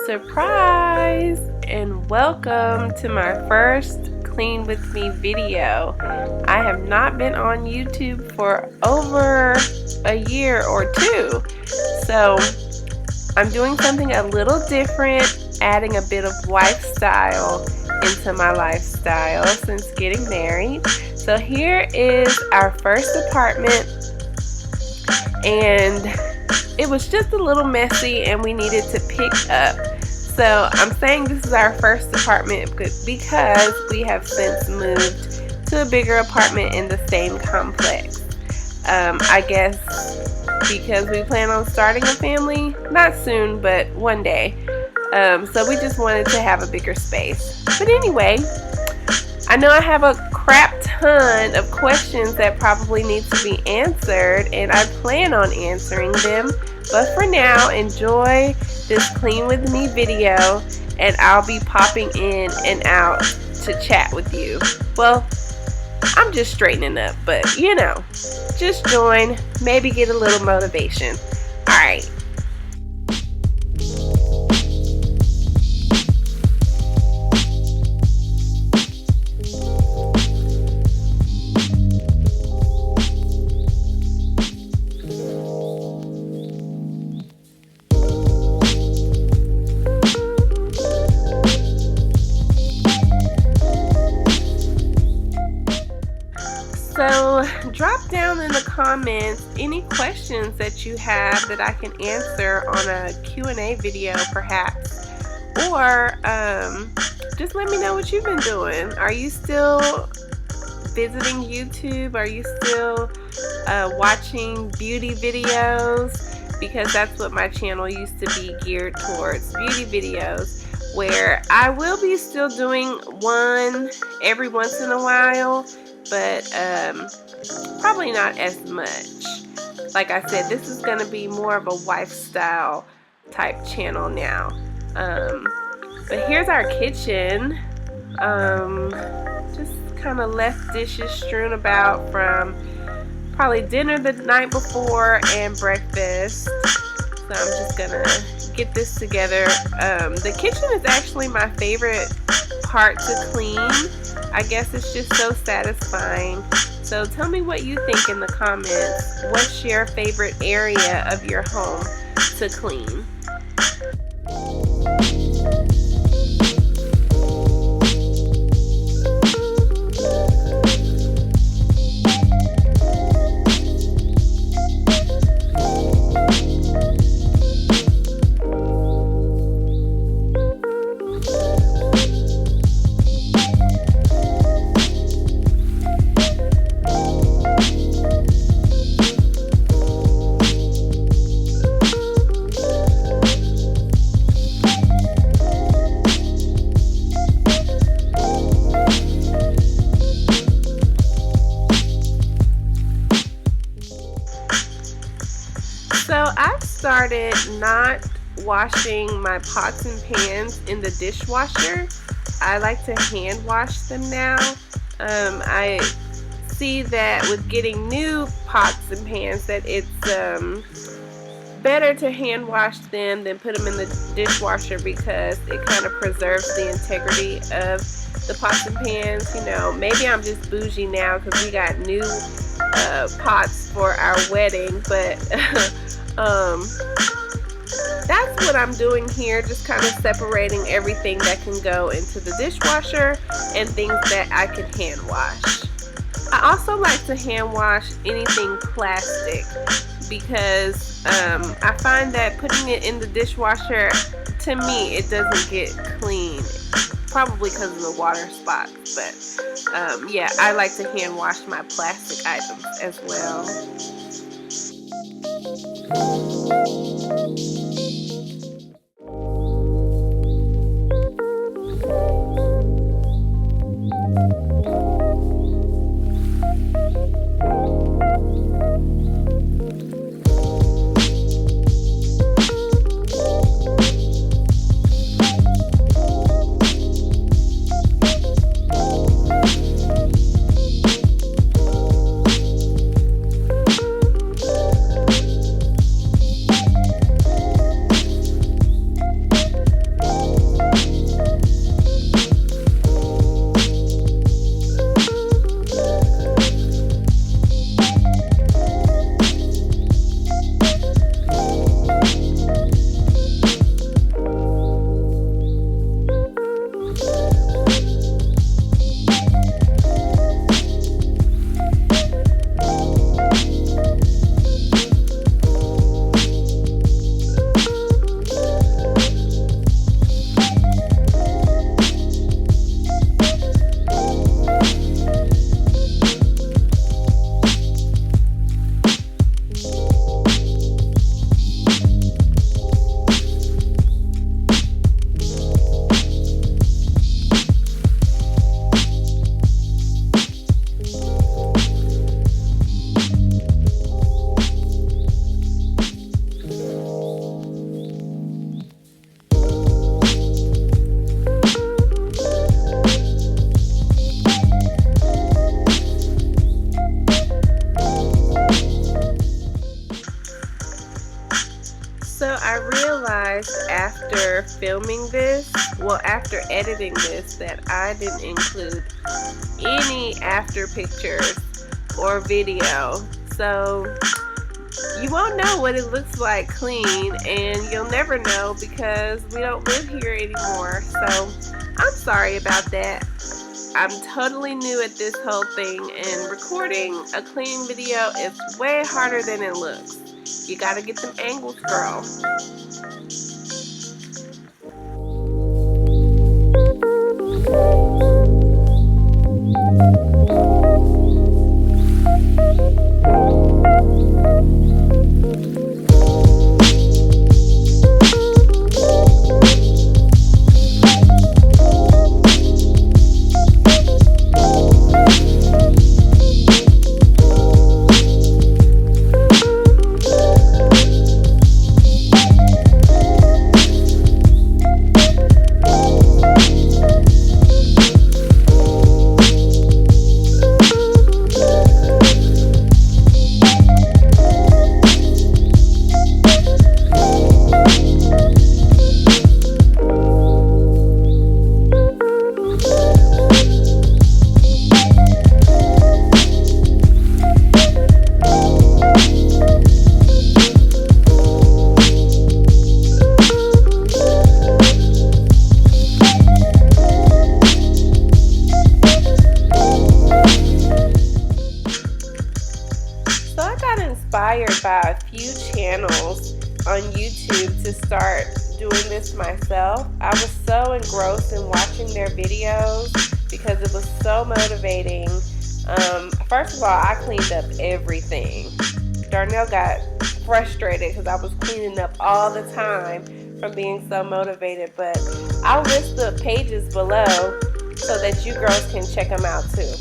Surprise! And welcome to my first Clean With Me video. I have not been on YouTube for over a year or two, so I'm doing something a little different, adding a bit of lifestyle into my lifestyle since getting married. So here is our first apartment, and it was just a little messy and we needed to pick up. So I'm saying this is our first apartment because we have since moved to a bigger apartment in the same complex. I guess because we plan on starting a family, not soon, but one day. So we just wanted to have a bigger space. But anyway, I know I have a crap ton of questions that probably need to be answered, and I plan on answering them. But for now, enjoy this Clean With Me video, and I'll be popping in and out to chat with you. Well, I'm just straightening up, but you know, just join, maybe get a little motivation. Alright. So drop down in the comments any questions that you have that I can answer on a Q&A video perhaps, or just let me know what you've been doing. Are you still visiting YouTube? Are you still watching beauty videos? Because that's what my channel used to be geared towards, beauty videos, where I will be still doing one every once in a while, but probably not as much. Like I said, this is going to be more of a lifestyle type channel now. But here's our kitchen. Just kind of left dishes strewn about from probably dinner the night before and breakfast. So I'm just gonna get this together. The kitchen is actually my favorite part to clean. I guess it's just so satisfying. So tell me what you think in the comments. What's your favorite area of your home to clean? So I've started not washing my pots and pans in the dishwasher. I like to hand wash them now. I see that with getting new pots and pans that it's better to hand wash them than put them in the dishwasher because it kind of preserves the integrity of the pots and pans. You know, maybe I'm just bougie now because we got new pots for our wedding, but that's what I'm doing here, just kind of separating everything that can go into the dishwasher and things that I can hand wash. I also like to hand wash anything plastic because I find that putting it in the dishwasher, to me, it doesn't get clean. Probably because of the water spots, but yeah, I like to hand wash my plastic items as well. So I realized after filming this, well, after editing this, that I didn't include any after pictures or video. So you won't know what it looks like clean, and you'll never know because we don't live here anymore. So I'm sorry about that. I'm totally new at this whole thing, and recording a clean video is way harder than it looks. You gotta get them angles, girl. Inspired by a few channels on YouTube to start doing this myself. I was so engrossed in watching their videos because it was so motivating. First of all, I cleaned up everything. Darnell got frustrated because I was cleaning up all the time from being so motivated, but I'll list the pages below so that you girls can check them out too.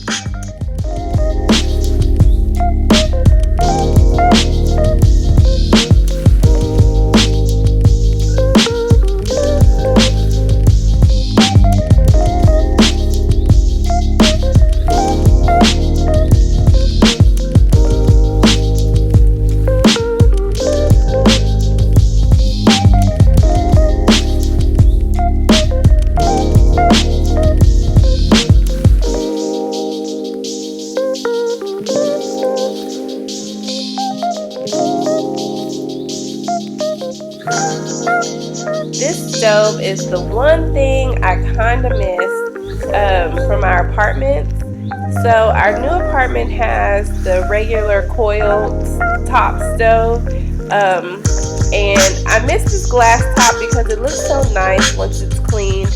This stove is the one thing I kind of missed from our apartment. So our new apartment has the regular coil top stove, and I miss this glass top because it looks so nice once it's clean.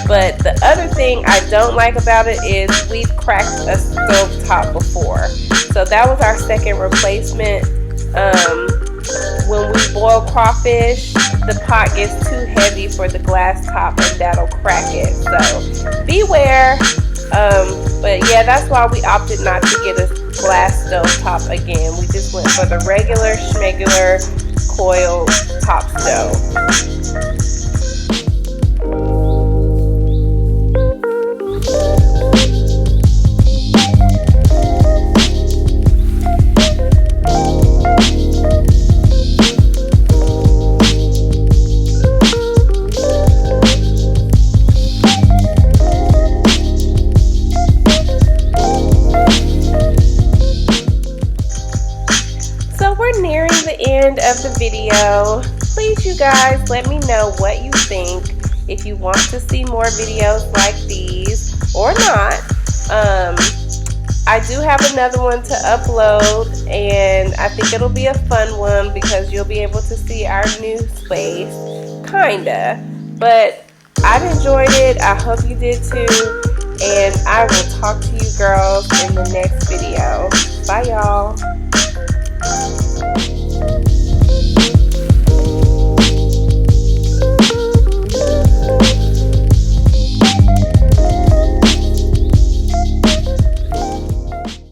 But the other thing I don't like about it is we've cracked a stove top before, so that was our second replacement. When we boil crawfish, the pot gets too heavy for the glass top and that'll crack it, so beware. But yeah, that's why we opted not to get a glass stove top again. We just went for the regular schmegular coil top stove. Nearing the end of the video. Please, you guys, let me know what you think, if you want to see more videos like these or not. I do have another one to upload, and I think it'll be a fun one because you'll be able to see our new space, kinda. But I've enjoyed it. I hope you did too, and I will talk to you girls in the next video. Bye, y'all.